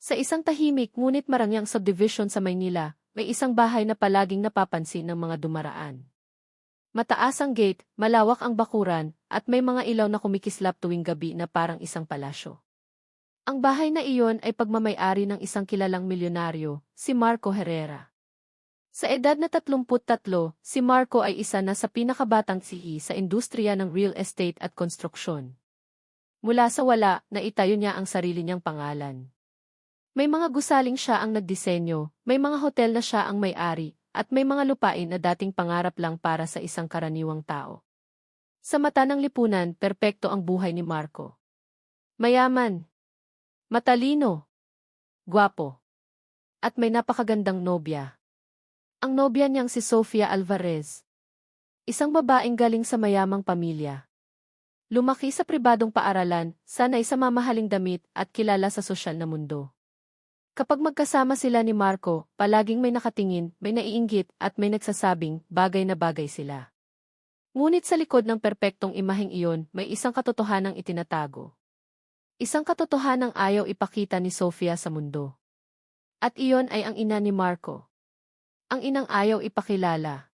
Sa isang tahimik ngunit marangyang subdivision sa Maynila, may isang bahay na palaging napapansin ng mga dumaraan. Mataas ang gate, malawak ang bakuran, at may mga ilaw na kumikislap tuwing gabi na parang isang palasyo. Ang bahay na iyon ay pagmamay-ari ng isang kilalang milyonaryo, si Marco Herrera. Sa edad na 33, si Marco ay isa na sa pinakabatang sihi sa industriya ng real estate at konstruksyon. Mula sa wala, naitayo niya ang sarili niyang pangalan. May mga gusaling siya ang nagdisenyo, may mga hotel na siya ang may-ari, at may mga lupain na dating pangarap lang para sa isang karaniwang tao. Sa mata ng lipunan, perpekto ang buhay ni Marco. Mayaman, matalino, gwapo, at may napakagandang nobya. Ang nobya niyang si Sofia Alvarez. Isang babaeng galing sa mayamang pamilya. Lumaki sa pribadong paaralan, sanay sa mamahaling damit at kilala sa sosyal na mundo. Kapag magkasama sila ni Marco, palaging may nakatingin, may naiinggit at may nagsasabing bagay na bagay sila. Ngunit sa likod ng perpektong imaheng iyon, may isang katotohanang itinatago. Isang katotohanang ayaw ipakita ni Sofia sa mundo. At iyon ay ang ina ni Marco. Ang inang ayaw ipakilala.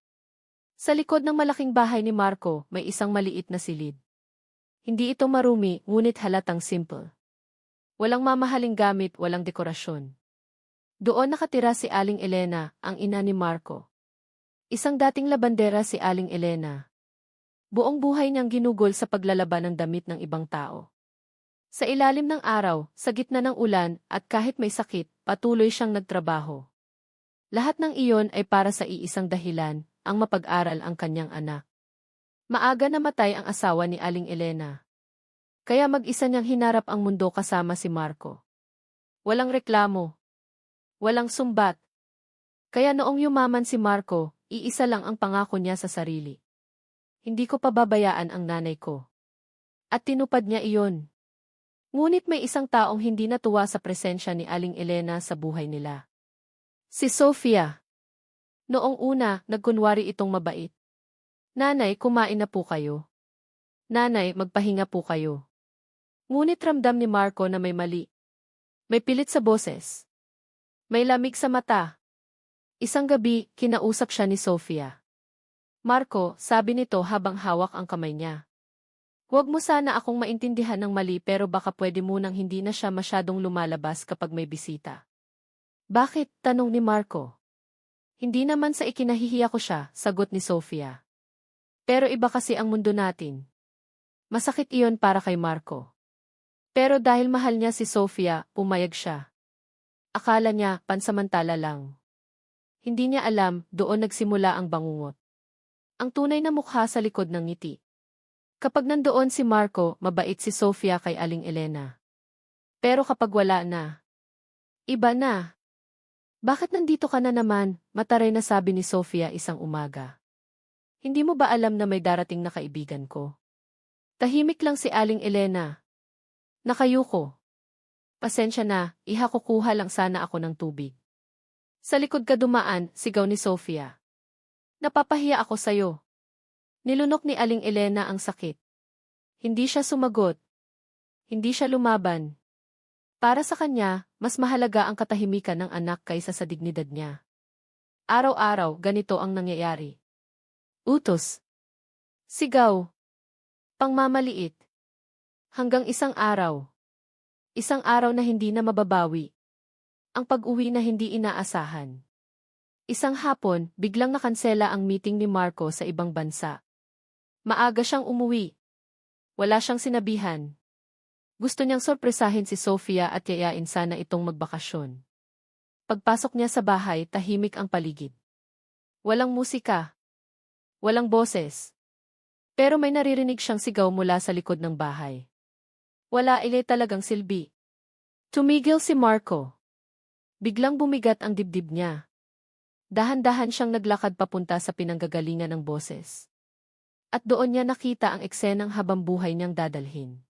Sa likod ng malaking bahay ni Marco, may isang maliit na silid. Hindi ito marumi, ngunit halatang simple. Walang mamahaling gamit, walang dekorasyon. Doon nakatira si Aling Elena, ang ina ni Marco. Isang dating labandera si Aling Elena. Buong buhay niyang ginugol sa paglalaban ng damit ng ibang tao. Sa ilalim ng araw, sa gitna ng ulan, at kahit may sakit, patuloy siyang nagtrabaho. Lahat ng iyon ay para sa iisang dahilan, ang mapag-aral ang kanyang anak. Maaga namatay ang asawa ni Aling Elena. Kaya mag-isa niyang hinarap ang mundo kasama si Marco. Walang reklamo. Walang sumbat. Kaya noong yumaman si Marco, iisa lang ang pangako niya sa sarili. Hindi ko pababayaan ang nanay ko. At tinupad niya iyon. Ngunit may isang taong hindi natuwa sa presensya ni Aling Elena sa buhay nila. Si Sofia. Noong una, nagkunwari itong mabait. Nanay, kumain na po kayo. Nanay, magpahinga po kayo. Ngunit ramdam ni Marco na may mali. May pilit sa boses. May lamig sa mata. Isang gabi, kinausap siya ni Sofia. Marco, sabi nito habang hawak ang kamay niya. Huwag mo sana akong maintindihan ng mali pero baka pwede munang hindi na siya masyadong lumalabas kapag may bisita. Bakit? Tanong ni Marco. Hindi naman sa ikinahihiya ko siya, sagot ni Sofia. Pero iba kasi ang mundo natin. Masakit iyon para kay Marco. Pero dahil mahal niya si Sofia, pumayag siya. Akala niya, pansamantala lang. Hindi niya alam, doon nagsimula ang bangungot. Ang tunay na mukha sa likod ng ngiti. Kapag nandoon si Marco, mabait si Sofia kay Aling Elena. Pero kapag wala na, iba na. Bakit nandito ka na naman? Mataray na sabi ni Sofia isang umaga. Hindi mo ba alam na may darating na kaibigan ko? Tahimik lang si Aling Elena. Nakayuko. Pasensya na, iha kukuha lang sana ako ng tubig. Sa likod ka dumaan, sigaw ni Sofia. Napapahiya ako sayo. Nilunok ni Aling Elena ang sakit. Hindi siya sumagot. Hindi siya lumaban. Para sa kanya, mas mahalaga ang katahimikan ng anak kaysa sa dignidad niya. Araw-araw, ganito ang nangyayari. Utos. Sigaw. Pangmamaliit. Hanggang isang araw. Isang araw na hindi na mababawi. Ang pag-uwi na hindi inaasahan. Isang hapon, biglang nakansela ang meeting ni Marco sa ibang bansa. Maaga siyang umuwi. Wala siyang sinabihan. Gusto niyang sorpresahin si Sofia at yayain sana itong magbakasyon. Pagpasok niya sa bahay, tahimik ang paligid. Walang musika. Walang boses. Pero may naririnig siyang sigaw mula sa likod ng bahay. Wala talagang silbi. Tumigil si Marco. Biglang bumigat ang dibdib niya. Dahan-dahan siyang naglakad papunta sa pinanggagalingan ng boses. At doon niya nakita ang eksenang habang buhay niyang dadalhin.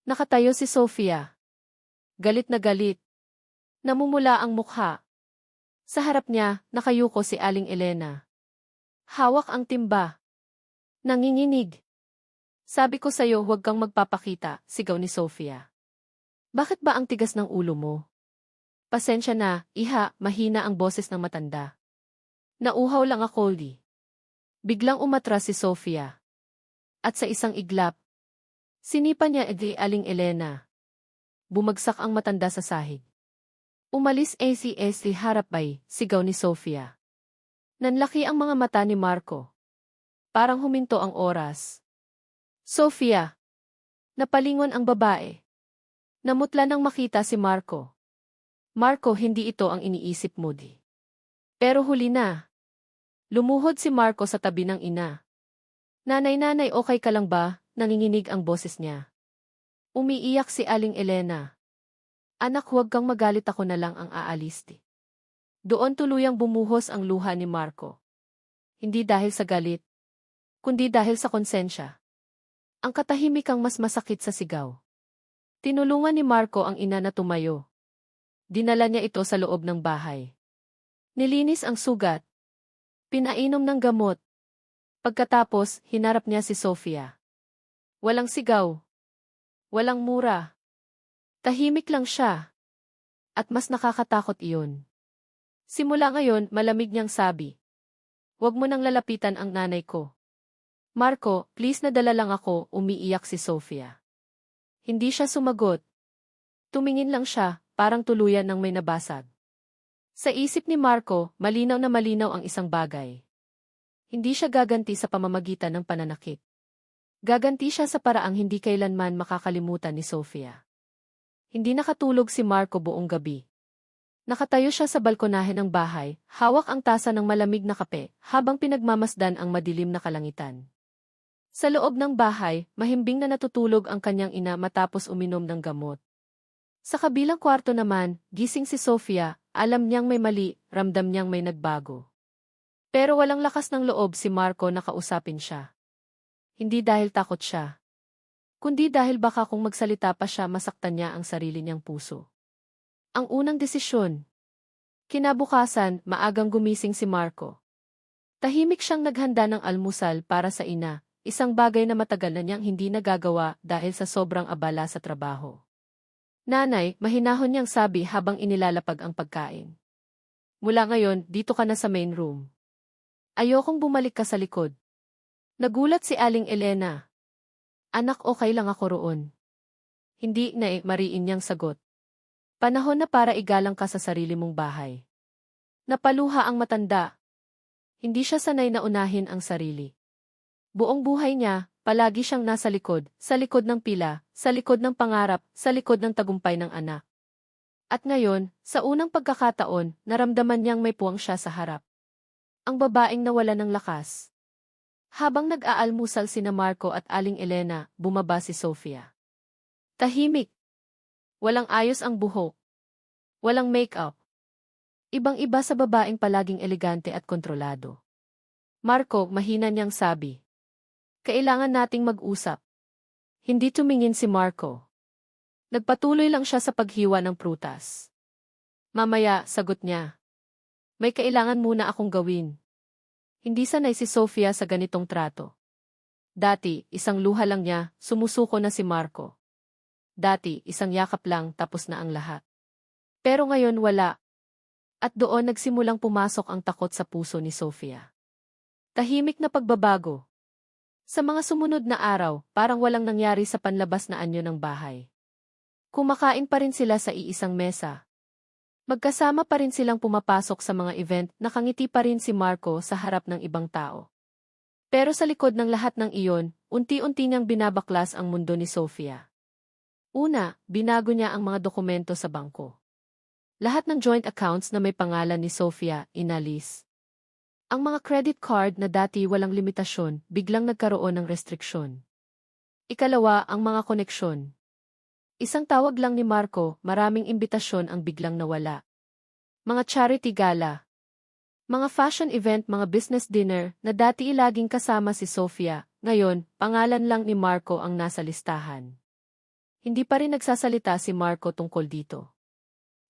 Nakatayo si Sofia. Galit na galit. Namumula ang mukha. Sa harap niya, nakayuko si Aling Elena. Hawak ang timba. Nanginginig. Sabi ko sa'yo huwag kang magpapakita, sigaw ni Sofia. Bakit ba ang tigas ng ulo mo? Pasensya na, iha, mahina ang boses ng matanda. Nauhaw lang ako, Lee. Biglang umatras si Sofia. At sa isang iglap, sinipa niya Aling Elena. Bumagsak ang matanda sa sahig. Umalis ACS harap bay, sigaw ni Sofia. Nanlaki ang mga mata ni Marco. Parang huminto ang oras. Sofia! Napalingon ang babae. Namutla nang makita si Marco. Marco, hindi ito ang iniisip mo, di. Pero huli na. Lumuhod si Marco sa tabi ng ina. Nanay, okay ka lang ba? Nanginginig ang boses niya. Umiiyak si Aling Elena. Anak, huwag kang magalit, ako na lang ang aalis, di. Doon tuluyang bumuhos ang luha ni Marco. Hindi dahil sa galit, kundi dahil sa konsensya. Ang katahimikang mas masakit sa sigaw. Tinulungan ni Marco ang ina na tumayo. Dinala niya ito sa loob ng bahay. Nilinis ang sugat. Pinainom ng gamot. Pagkatapos, hinarap niya si Sofia. Walang sigaw. Walang mura. Tahimik lang siya. At mas nakakatakot iyon. Simula ngayon, malamig niyang sabi. Huwag mo nang lalapitan ang nanay ko. Marco, please, nadala lang ako, umiiyak si Sofia. Hindi siya sumagot. Tumingin lang siya, parang tuluyan ng may nabasag. Sa isip ni Marco, malinaw na malinaw ang isang bagay. Hindi siya gaganti sa pamamagitan ng pananakit. Gaganti siya sa paraang hindi kailanman makakalimutan ni Sofia. Hindi nakatulog si Marco buong gabi. Nakatayo siya sa balkonahe ng bahay, hawak ang tasa ng malamig na kape, habang pinagmamasdan ang madilim na kalangitan. Sa loob ng bahay, mahimbing na natutulog ang kanyang ina matapos uminom ng gamot. Sa kabilang kwarto naman, gising si Sofia, alam niyang may mali, ramdam niyang may nagbago. Pero walang lakas ng loob si Marco na kausapin siya. Hindi dahil takot siya, kundi dahil baka kung magsalita pa siya masaktan niya ang sarili niyang puso. Ang unang desisyon. Kinabukasan, maagang gumising si Marco. Tahimik siyang naghanda ng almusal para sa ina, isang bagay na matagal na niyang hindi nagagawa dahil sa sobrang abala sa trabaho. Nanay, mahinahon niyang sabi habang inilalapag ang pagkain. Mula ngayon, dito ka na sa main room. Ayokong bumalik ka sa likod. Nagulat si Aling Elena. Anak, okay lang ako roon. Hindi na mariin niyang sagot. Panahon na para igalang ka sa sarili mong bahay. Napaluha ang matanda. Hindi siya sanay na unahin ang sarili. Buong buhay niya, palagi siyang nasa likod, sa likod ng pila, sa likod ng pangarap, sa likod ng tagumpay ng anak. At ngayon, sa unang pagkakataon, naramdaman niyang may puwang siya sa harap. Ang babaeng nawala ng lakas. Habang nag-aalmusal sina Marco at Aling Elena, bumaba si Sofia. Tahimik. Walang ayos ang buhok. Walang make-up. Ibang-iba sa babaeng palaging elegante at kontrolado. Marco, mahina niyang sabi. Kailangan nating mag-usap. Hindi tumingin si Marco. Nagpatuloy lang siya sa paghiwa ng prutas. Mamaya, sagot niya. May kailangan muna akong gawin. Hindi sanay si Sofia sa ganitong trato. Dati, isang luha lang niya, sumusuko na si Marco. Dati, isang yakap lang, tapos na ang lahat. Pero ngayon wala. At doon nagsimulang pumasok ang takot sa puso ni Sofia. Tahimik na pagbabago. Sa mga sumunod na araw, parang walang nangyari sa panlabas na anyo ng bahay. Kumakain pa rin sila sa iisang mesa. Magkasama pa rin silang pumapasok sa mga event, nakangiti pa rin si Marco sa harap ng ibang tao. Pero sa likod ng lahat ng iyon, unti-unti niyang binabaklas ang mundo ni Sofia. Una, binago niya ang mga dokumento sa bangko. Lahat ng joint accounts na may pangalan ni Sofia, inalis. Ang mga credit card na dati walang limitasyon, biglang nagkaroon ng restriksyon. Ikalawa, ang mga koneksyon. Isang tawag lang ni Marco, maraming imbitasyon ang biglang nawala. Mga charity gala. Mga fashion event, mga business dinner na dati laging kasama si Sofia, ngayon, pangalan lang ni Marco ang nasa listahan. Hindi pa rin nagsasalita si Marco tungkol dito.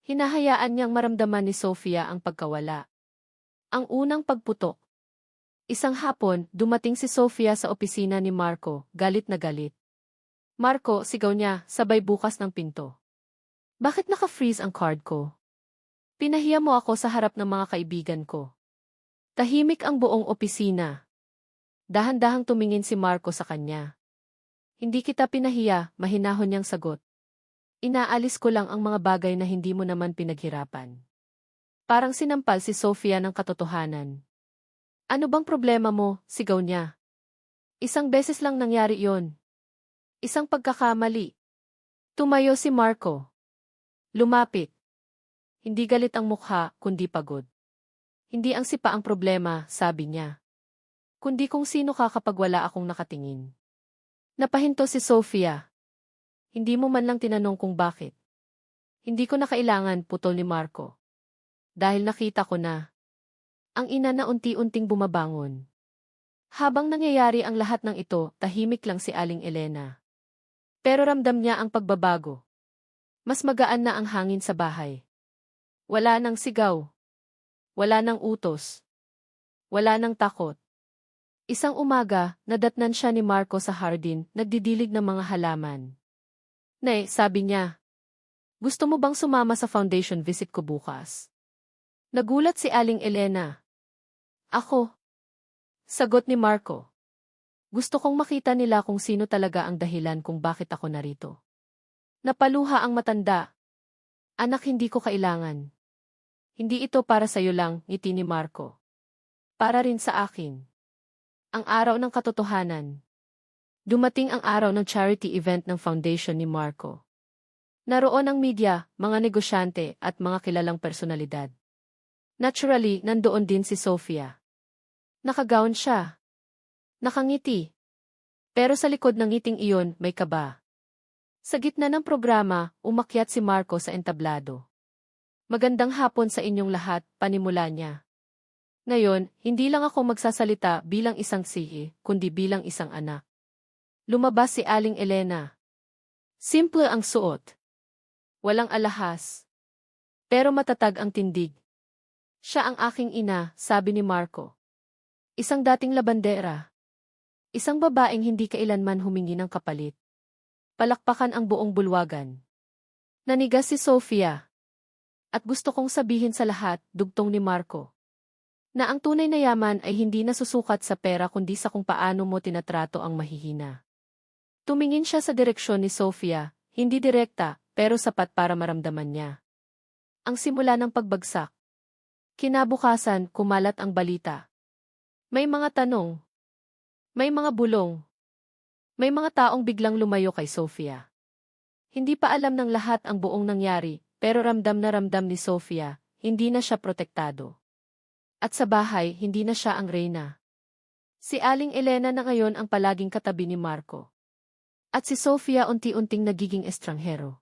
Hinahayaan niyang maramdaman ni Sofia ang pagkawala. Ang unang pagputok. Isang hapon, dumating si Sofia sa opisina ni Marco, galit na galit. Marco, sigaw niya, sabay bukas ng pinto. Bakit naka-freeze ang card ko? Pinahiya mo ako sa harap ng mga kaibigan ko. Tahimik ang buong opisina. Dahan-dahang tumingin si Marco sa kanya. Hindi kita pinahiya, mahinahon niyang sagot. Inaalis ko lang ang mga bagay na hindi mo naman pinaghirapan. Parang sinampal si Sofia ng katotohanan. Ano bang problema mo? Sigaw niya. Isang beses lang nangyari yon. Isang pagkakamali. Tumayo si Marco. Lumapit. Hindi galit ang mukha, kundi pagod. Hindi ang sipa ang problema, sabi niya. Kundi kung sino ka kapag wala akong nakatingin. Napahinto si Sofia. Hindi mo man lang tinanong kung bakit. Hindi ko na kailangan, putol ni Marco. Dahil nakita ko na. Ang ina na unti-unting bumabangon. Habang nangyayari ang lahat ng ito, tahimik lang si Aling Elena. Pero ramdam niya ang pagbabago. Mas magaan na ang hangin sa bahay. Wala nang sigaw. Wala nang utos. Wala nang takot. Isang umaga, nadatnan siya ni Marco sa hardin, nagdidilig ng mga halaman. Nay, sabi niya. Gusto mo bang sumama sa foundation visit ko bukas? Nagulat si Aling Elena. Ako. Sagot ni Marco. Gusto kong makita nila kung sino talaga ang dahilan kung bakit ako narito. Napaluha ang matanda. Anak, hindi ko kailangan. Hindi ito para sa'yo lang, ngiti ni Marco. Para rin sa akin. Ang araw ng katotohanan. Dumating ang araw ng charity event ng foundation ni Marco. Naroon ang media, mga negosyante at mga kilalang personalidad. Naturally, nandoon din si Sofia. Nakagown siya. Nakangiti. Pero sa likod ng ngiting iyon, may kaba. Sa gitna ng programa, umakyat si Marco sa entablado. Magandang hapon sa inyong lahat, panimula niya. Ngayon, hindi lang ako magsasalita bilang isang sihi, kundi bilang isang anak. Lumabas si Aling Elena. Simple ang suot. Walang alahas. Pero matatag ang tindig. Siya ang aking ina, sabi ni Marco. Isang dating labandera. Isang babaeng hindi kailanman humingi ng kapalit. Palakpakan ang buong bulwagan. Nanigas si Sofia. At gusto kong sabihin sa lahat, dugtong ni Marco, na ang tunay na yaman ay hindi nasusukat sa pera kundi sa kung paano mo tinatrato ang mahihina. Tumingin siya sa direksyon ni Sofia, hindi direkta, pero sapat para maramdaman niya. Ang simula ng pagbagsak. Kinabukasan, kumalat ang balita. May mga tanong. May mga bulong. May mga taong biglang lumayo kay Sofia. Hindi pa alam ng lahat ang buong nangyari, pero ramdam na ramdam ni Sofia, hindi na siya protektado. At sa bahay, hindi na siya ang reyna. Si Aling Elena na ngayon ang palaging katabi ni Marco. At si Sofia unti-unting nagiging estranghero.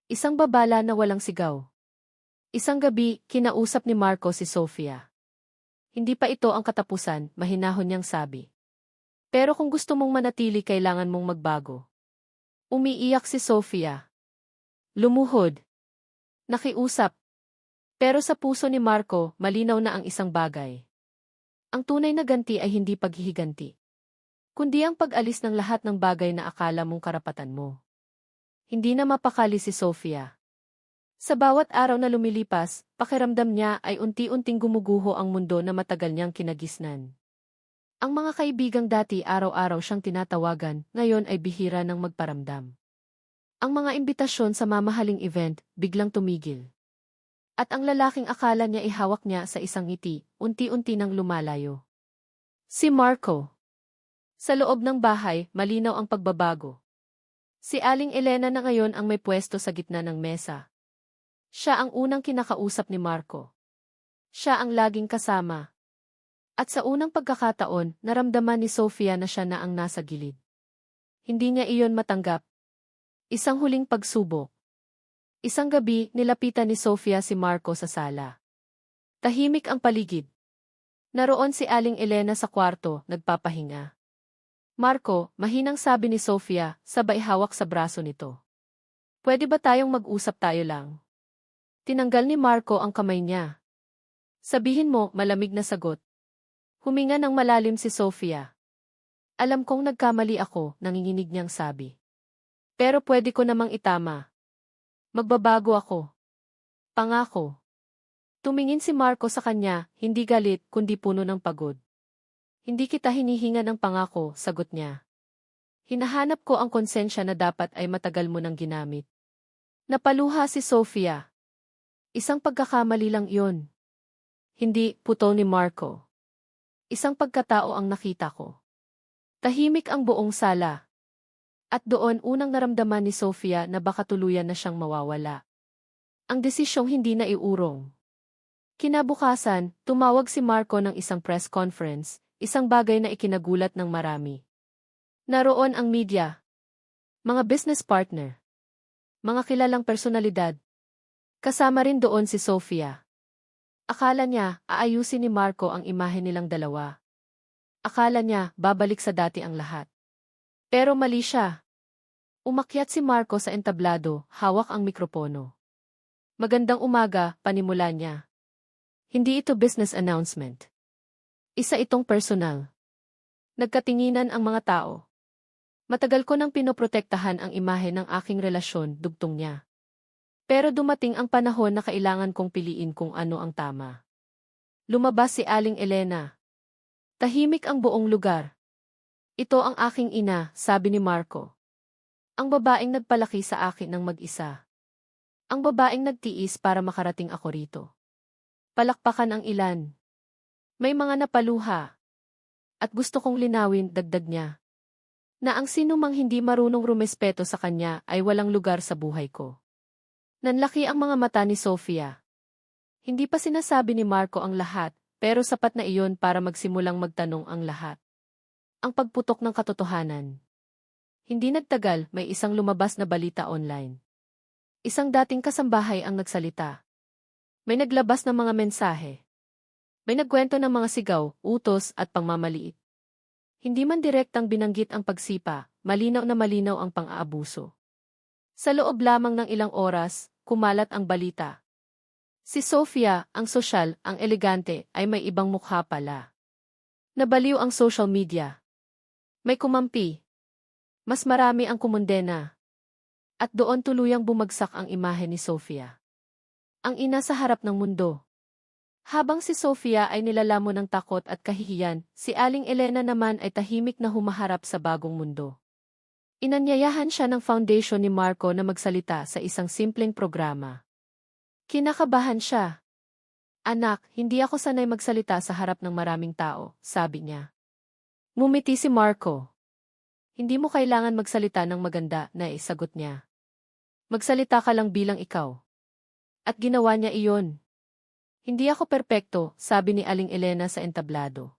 Isang babala na walang sigaw. Isang gabi, kinausap ni Marco si Sofia. Hindi pa ito ang katapusan, mahinahon niyang sabi. Pero kung gusto mong manatili, kailangan mong magbago. Umiiyak si Sofia. Lumuhod. Nakiusap. Pero sa puso ni Marco, malinaw na ang isang bagay. Ang tunay na ganti ay hindi paghihiganti, kundi ang pag-alis ng lahat ng bagay na akala mong karapatan mo. Hindi na mapakali si Sofia. Sa bawat araw na lumilipas, pakiramdam niya ay unti-unting gumuguho ang mundo na matagal niyang kinagisnan. Ang mga kaibigang dati araw-araw siyang tinatawagan, ngayon ay bihira ng magparamdam. Ang mga imbitasyon sa mamahaling event, biglang tumigil. At ang lalaking akala niya ihawak niya sa isang ngiti, unti-unti nang lumalayo. Si Marco. Sa loob ng bahay, malinaw ang pagbabago. Si Aling Elena na ngayon ang may pwesto sa gitna ng mesa. Siya ang unang kinakausap ni Marco. Siya ang laging kasama. At sa unang pagkakataon, naramdaman ni Sofia na siya na ang nasa gilid. Hindi niya iyon matanggap. Isang huling pagsubok. Isang gabi, nilapitan ni Sofia si Marco sa sala. Tahimik ang paligid. Naroon si Aling Elena sa kwarto, nagpapahinga. Marco, mahinang sabi ni Sofia, sabay hawak sa braso nito. Pwede ba tayong mag-usap tayo lang? Tinanggal ni Marco ang kamay niya. Sabihin mo, malamig na sagot. Huminga ng malalim si Sofia. Alam kong nagkamali ako, nanginginig niyang sabi. Pero pwede ko namang itama. Magbabago ako. Pangako. Tumingin si Marco sa kanya, hindi galit, kundi puno ng pagod. Hindi kita hinihinga ng pangako, sagot niya. Hinahanap ko ang konsensya na dapat ay matagal mo nang ginamit. Napaluha si Sofia. Isang pagkakamali lang iyon. Hindi, putol ni Marco. Isang pagkatao ang nakita ko. Tahimik ang buong sala. At doon unang naramdaman ni Sofia na baka tuluyan na siyang mawawala. Ang desisyong hindi na iurong. Kinabukasan, tumawag si Marco ng isang press conference, isang bagay na ikinagulat ng marami. Naroon ang media, mga business partner, mga kilalang personalidad. Kasama rin doon si Sofia. Akala niya, aayusin ni Marco ang imahe nilang dalawa. Akala niya, babalik sa dati ang lahat. Pero mali siya. Umakyat si Marco sa entablado, hawak ang mikropono. Magandang umaga, panimula niya. Hindi ito business announcement. Isa itong personal. Nagkatinginan ang mga tao. Matagal ko nang pinoprotektahan ang imahe ng aking relasyon, dugtong niya. Pero dumating ang panahon na kailangan kong piliin kung ano ang tama. Lumabas si Aling Elena. Tahimik ang buong lugar. Ito ang aking ina, sabi ni Marco. Ang babaeng nagpalaki sa akin ng mag-isa. Ang babaeng nagtiis para makarating ako rito. Palakpakan ang ilan. May mga napaluha. At gusto kong linawin, dagdag niya, na ang sinumang hindi marunong rumespeto sa kanya ay walang lugar sa buhay ko. Nanlaki ang mga mata ni Sofia. Hindi pa sinasabi ni Marco ang lahat, pero sapat na iyon para magsimulang magtanong ang lahat. Ang pagputok ng katotohanan. Hindi nagtagal, may isang lumabas na balita online. Isang dating kasambahay ang nagsalita. May naglabas ng mga mensahe. May nagkwento ng mga sigaw, utos at pangmamaliit. Hindi man direktang binanggit ang pagsipa, malinaw na malinaw ang pang-aabuso. Sa loob lamang ng ilang oras, kumalat ang balita. Si Sofia, ang sosyal, ang elegante, ay may ibang mukha pala. Nabaliw ang social media. May kumampi. Mas marami ang kumondena. At doon tuluyang bumagsak ang imahe ni Sofia. Ang ina sa harap ng mundo. Habang si Sofia ay nilalamon ng takot at kahihiyan, si Aling Elena naman ay tahimik na humaharap sa bagong mundo. Inanyayahan siya ng foundation ni Marco na magsalita sa isang simpleng programa. Kinakabahan siya. Anak, hindi ako sanay magsalita sa harap ng maraming tao, sabi niya. Ngumiti si Marco. Hindi mo kailangan magsalita ng maganda, sagot niya. Magsalita ka lang bilang ikaw. At ginawa niya iyon. Hindi ako perpekto, sabi ni Aling Elena sa entablado.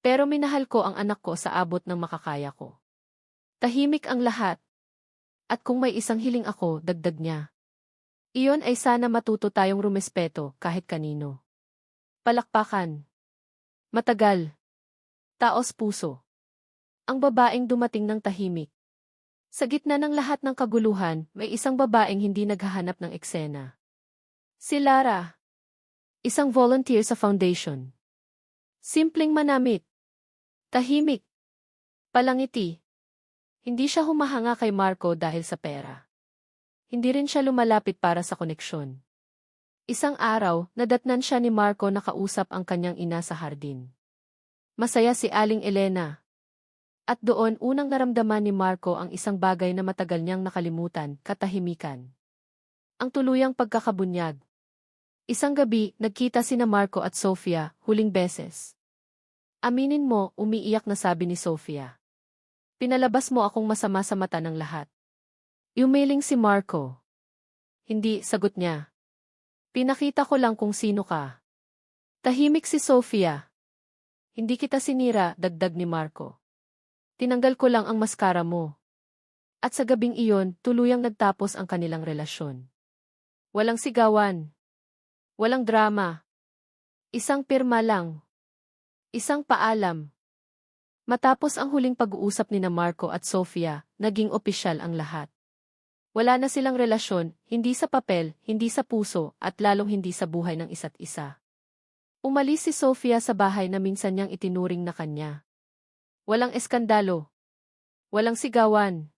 Pero minahal ko ang anak ko sa abot ng makakaya ko. Tahimik ang lahat. At kung may isang hiling ako, dagdag niya. Iyon ay sana matuto tayong rumespeto kahit kanino. Palakpakan. Matagal. Taos puso. Ang babaeng dumating ng tahimik. Sa gitna ng lahat ng kaguluhan, may isang babaeng hindi naghahanap ng eksena. Si Lara. Isang volunteer sa foundation. Simpleng manamit. Tahimik. Palangiti. Hindi siya humahanga kay Marco dahil sa pera. Hindi rin siya lumalapit para sa koneksyon. Isang araw, nadatnan siya ni Marco na kausap ang kanyang ina sa hardin. Masaya si Aling Elena. At doon unang naramdaman ni Marco ang isang bagay na matagal niyang nakalimutan, katahimikan. Ang tuluyang pagkakabunyag. Isang gabi, nagkita sina Marco at Sofia, huling beses. Aminin mo, umiiyak na sabi ni Sofia. Pinalabas mo akong masama sa mata ng lahat. Yumiling si Marco. Hindi, sagot niya. Pinakita ko lang kung sino ka. Tahimik si Sofia. Hindi kita sinira, dagdag ni Marco. Tinanggal ko lang ang maskara mo. At sa gabing iyon, tuluyang nagtapos ang kanilang relasyon. Walang sigawan. Walang drama. Isang pirma lang. Isang paalam. Matapos ang huling pag-uusap ni Marco at Sofia, naging opisyal ang lahat. Wala na silang relasyon, hindi sa papel, hindi sa puso, at lalong hindi sa buhay ng isa't isa. Umalis si Sofia sa bahay na minsan niyang itinuring na kanya. Walang eskandalo. Walang sigawan.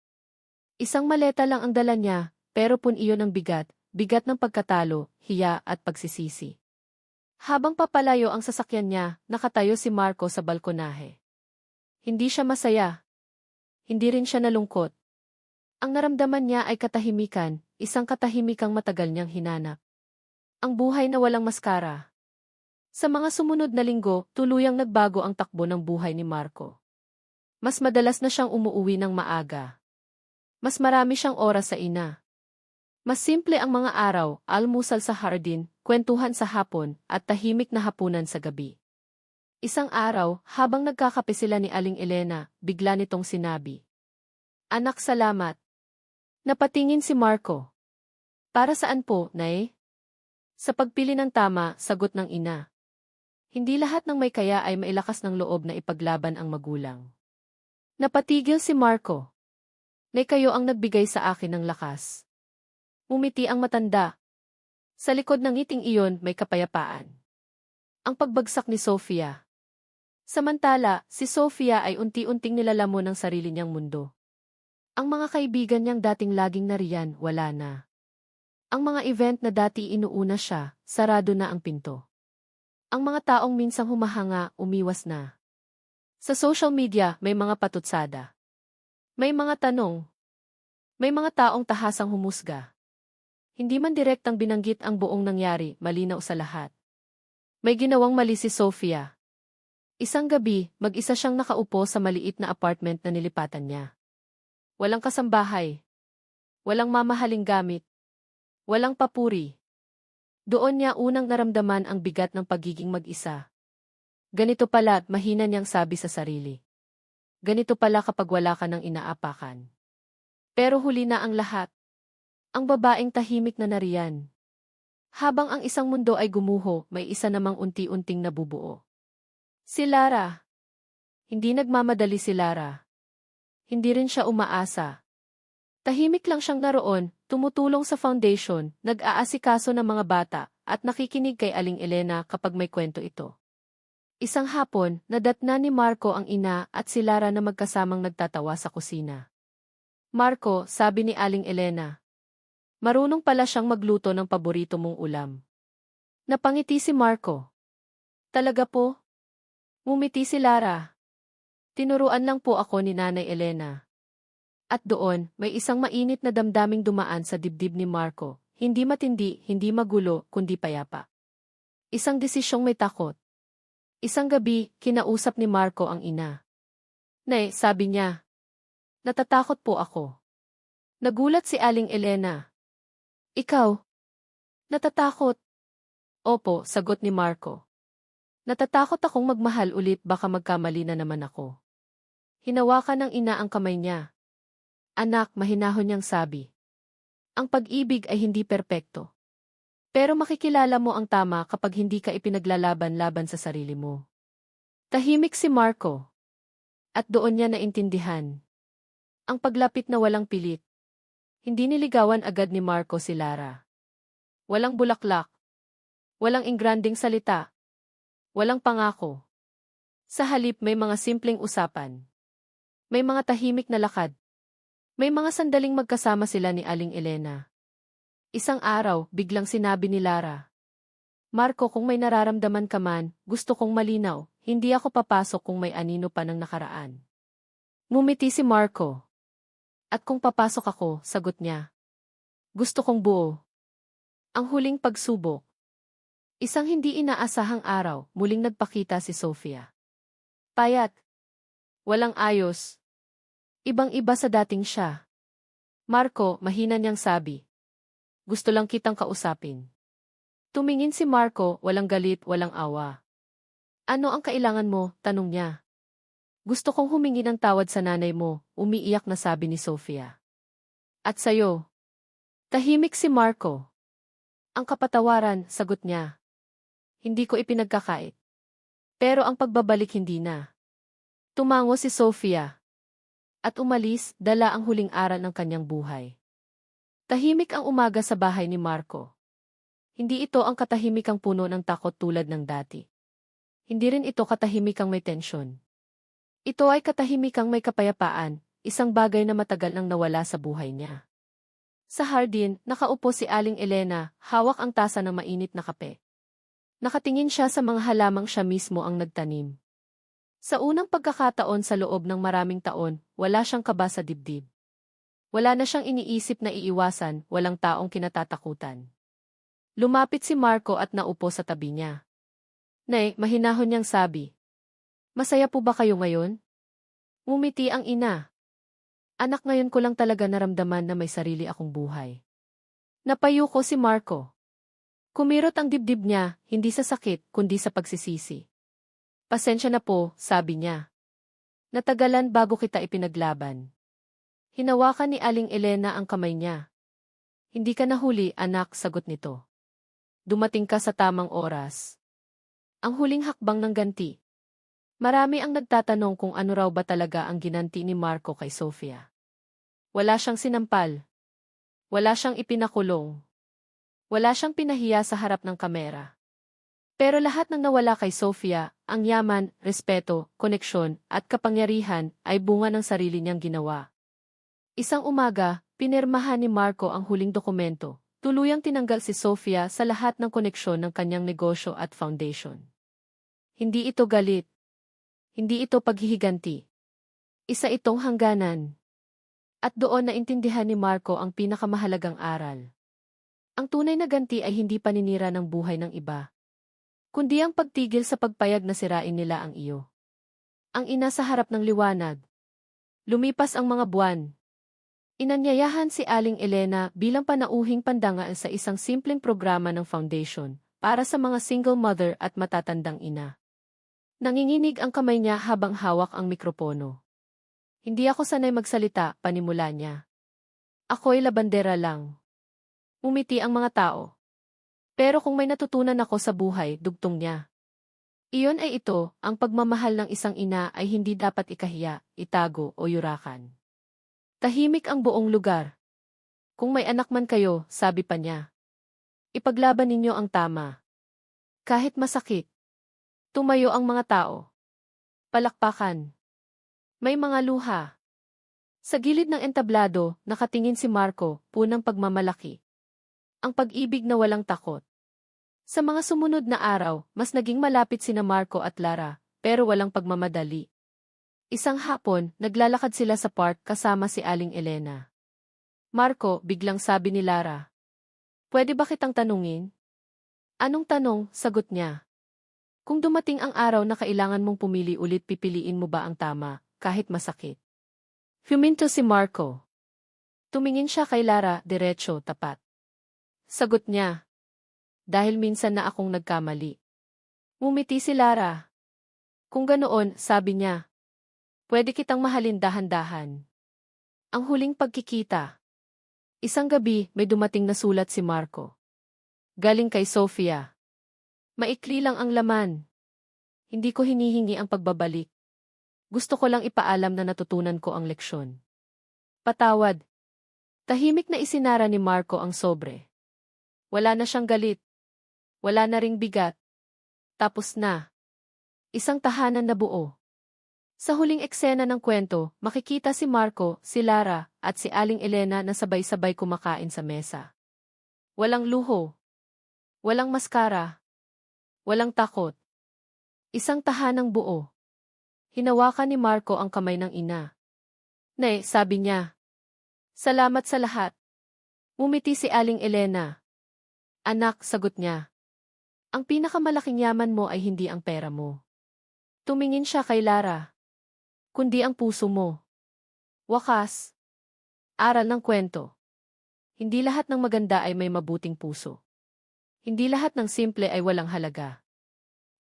Isang maleta lang ang dala niya, pero iyon ang bigat ng pagkatalo, hiya at pagsisisi. Habang papalayo ang sasakyan niya, nakatayo si Marco sa balkonahe. Hindi siya masaya. Hindi rin siya nalungkot. Ang naramdaman niya ay katahimikan, isang katahimikang matagal niyang hinanap. Ang buhay na walang maskara. Sa mga sumunod na linggo, tuluyang nagbago ang takbo ng buhay ni Marco. Mas madalas na siyang umuuwi ng maaga. Mas marami siyang oras sa ina. Mas simple ang mga araw, almusal sa hardin, kwentuhan sa hapon, at tahimik na hapunan sa gabi. Isang araw, habang nagkakape sila ni Aling Elena, bigla nitong sinabi. Anak, salamat. Napatingin si Marco. Para saan po, Nay? Sa pagpili ng tama, sagot ng ina. Hindi lahat ng may kaya ay mailakas ng loob na ipaglaban ang magulang. Napatigil si Marco. Nay, kayo ang nagbigay sa akin ng lakas. Umiti ang matanda. Sa likod ng ngiting iyon may kapayapaan. Ang pagbagsak ni Sofia. Samantala, si Sofia ay unti-unting nilalamon ng sarili niyang mundo. Ang mga kaibigan niyang dating laging nariyan, wala na. Ang mga event na dati inuuna siya, sarado na ang pinto. Ang mga taong minsang humahanga, umiwas na. Sa social media, may mga patutsada. May mga tanong. May mga taong tahasang humusga. Hindi man direktang binanggit ang buong nangyari, malinaw sa lahat. May ginawang mali si Sofia. Isang gabi, mag-isa siyang nakaupo sa maliit na apartment na nilipatan niya. Walang kasambahay. Walang mamahaling gamit. Walang papuri. Doon niya unang naramdaman ang bigat ng pagiging mag-isa. Ganito pala, mahina niyang sabi sa sarili. Ganito pala kapag wala ka ng inaapakan. Pero huli na ang lahat. Ang babaeng tahimik na nariyan. Habang ang isang mundo ay gumuho, may isa namang unti-unting nabubuo. Si Lara. Hindi nagmamadali si Lara. Hindi rin siya umaasa. Tahimik lang siyang naroon, tumutulong sa foundation, nag-aasikaso ng mga bata, at nakikinig kay Aling Elena kapag may kwento ito. Isang hapon, nadatna ni Marco ang ina at si Lara na magkasamang nagtatawa sa kusina. Marco, sabi ni Aling Elena. Marunong pala siyang magluto ng paborito mong ulam. Napangiti si Marco. Talaga po? Ngumiti si Lara. Tinuruan lang po ako ni Nanay Elena. At doon, may isang mainit na damdaming dumaan sa dibdib ni Marco. Hindi matindi, hindi magulo, kundi payapa. Isang desisyong may takot. Isang gabi, kinausap ni Marco ang ina. Nay, sabi niya. Natatakot po ako. Nagulat si Aling Elena. Ikaw? Natatakot? Opo, sagot ni Marco. Natatakot akong magmahal ulit, baka magkamali na naman ako. Hinawakan ng ina ang kamay niya. Anak, mahinahon niyang sabi. Ang pag-ibig ay hindi perpekto. Pero makikilala mo ang tama kapag hindi ka ipinaglalaban-laban sa sarili mo. Tahimik si Marco. At doon niya naintindihan. Ang paglapit na walang pilit. Hindi niligawan agad ni Marco si Lara. Walang bulaklak. Walang ingranding salita. Walang pangako. Sa halip may mga simpleng usapan. May mga tahimik na lakad. May mga sandaling magkasama sila ni Aling Elena. Isang araw, biglang sinabi ni Lara. Marco, kung may nararamdaman ka man, gusto kong malinaw, hindi ako papasok kung may anino pa ng nakaraan. Ngumiti si Marco. At kung papasok ako, sagot niya. Gusto kong buo. Ang huling pagsubok. Isang hindi inaasahang araw, muling nagpakita si Sofia. Payat. Walang ayos. Ibang-iba sa dating siya. Marco, mahina niyang sabi. Gusto lang kitang kausapin. Tumingin si Marco, walang galit, walang awa. Ano ang kailangan mo? Tanong niya. Gusto kong humingi ng tawad sa nanay mo, umiiyak na sabi ni Sofia. At sayo? Tahimik si Marco. Ang kapatawaran, sagot niya. Hindi ko ipinagkakait. Pero ang pagbabalik hindi na. Tumango si Sofia. At umalis, dala ang huling aral ng kanyang buhay. Tahimik ang umaga sa bahay ni Marco. Hindi ito ang katahimikang puno ng takot tulad ng dati. Hindi rin ito katahimikang may tensyon. Ito ay katahimikang may kapayapaan, isang bagay na matagal nang nawala sa buhay niya. Sa hardin, nakaupo si Aling Elena, hawak ang tasa ng mainit na kape. Nakatingin siya sa mga halamang siya mismo ang nagtanim. Sa unang pagkakataon sa loob ng maraming taon, wala siyang kaba sa dibdib. Wala na siyang iniisip na iiwasan, walang taong kinatatakutan. Lumapit si Marco at naupo sa tabi niya. Nay, mahinahon niyang sabi. Masaya po ba kayo ngayon? Ngumiti ang ina. Anak, ngayon ko lang talaga naramdaman na may sarili akong buhay. Napayuko si Marco. Kumirot ang dibdib niya, hindi sa sakit, kundi sa pagsisisi. Pasensya na po, sabi niya. Natagalan bago kita ipinaglaban. Hinawakan ni Aling Elena ang kamay niya. Hindi ka nahuli, anak, sagot nito. Dumating ka sa tamang oras. Ang huling hakbang ng ganti. Marami ang nagtatanong kung ano raw ba talaga ang ginanti ni Marco kay Sofia. Wala siyang sinampal. Wala siyang ipinakulong. Wala siyang pinahiya sa harap ng kamera. Pero lahat ng nawala kay Sofia, ang yaman, respeto, koneksyon, at kapangyarihan ay bunga ng sarili niyang ginawa. Isang umaga, pinirmahan ni Marco ang huling dokumento. Tuluyang tinanggal si Sofia sa lahat ng koneksyon ng kanyang negosyo at foundation. Hindi ito galit. Hindi ito paghihiganti. Isa itong hangganan. At doon naintindihan ni Marco ang pinakamahalagang aral. Ang tunay na ganti ay hindi paninira ng buhay ng iba, kundi ang pagtigil sa pagpayag na sirain nila ang iyo. Ang ina sa harap ng liwanag. Lumipas ang mga buwan. Inanyayahan si Aling Elena bilang panauhing pandangaan sa isang simpleng programa ng foundation para sa mga single mother at matatandang ina. Nanginginig ang kamay niya habang hawak ang mikropono. Hindi ako sanay magsalita, panimula niya. Ako'y labandera lang. Umiti ang mga tao. Pero kung may natutunan ako sa buhay, dugtong niya. Iyon ay ito, ang pagmamahal ng isang ina ay hindi dapat ikahiya, itago o yurakan. Tahimik ang buong lugar. Kung may anak man kayo, sabi pa niya. Ipaglaban ninyo ang tama. Kahit masakit. Tumayo ang mga tao. Palakpakan. May mga luha. Sa gilid ng entablado, nakatingin si Marco, punang pagmamalaki. Ang pag-ibig na walang takot. Sa mga sumunod na araw, mas naging malapit sina Marco at Lara, pero walang pagmamadali. Isang hapon, naglalakad sila sa park kasama si Aling Elena. Marco, biglang sabi ni Lara. Pwede ba kitang tanungin? Anong tanong, sagot niya. Kung dumating ang araw na kailangan mong pumili ulit, pipiliin mo ba ang tama, kahit masakit? Huminto si Marco. Tumingin siya kay Lara, diretso, tapat. Sagot niya. Dahil minsan na akong nagkamali. Ngumiti si Lara. Kung ganoon, sabi niya. Pwede kitang mahalin dahan-dahan. Ang huling pagkikita. Isang gabi, may dumating na sulat si Marco. Galing kay Sofia. Maikli lang ang laman. Hindi ko hinihingi ang pagbabalik. Gusto ko lang ipaalam na natutunan ko ang leksyon. Patawad. Tahimik na isinara ni Marco ang sobre. Wala na siyang galit. Wala na ring bigat. Tapos na. Isang tahanan na buo. Sa huling eksena ng kwento, makikita si Marco, si Lara, at si Aling Elena na sabay-sabay kumakain sa mesa. Walang luho. Walang maskara. Walang takot. Isang tahanang buo. Hinawakan ni Marco ang kamay ng ina. Nay, sabi niya. Salamat sa lahat. Umiti si Aling Elena. Anak, sagot niya. Ang pinakamalaking yaman mo ay hindi ang pera mo. Tumingin siya kay Lara. Kundi ang puso mo. Wakas. Aral ng kwento. Hindi lahat ng maganda ay may mabuting puso. Hindi lahat ng simple ay walang halaga.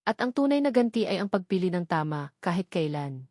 At ang tunay na ganti ay ang pagpili ng tama kahit kailan.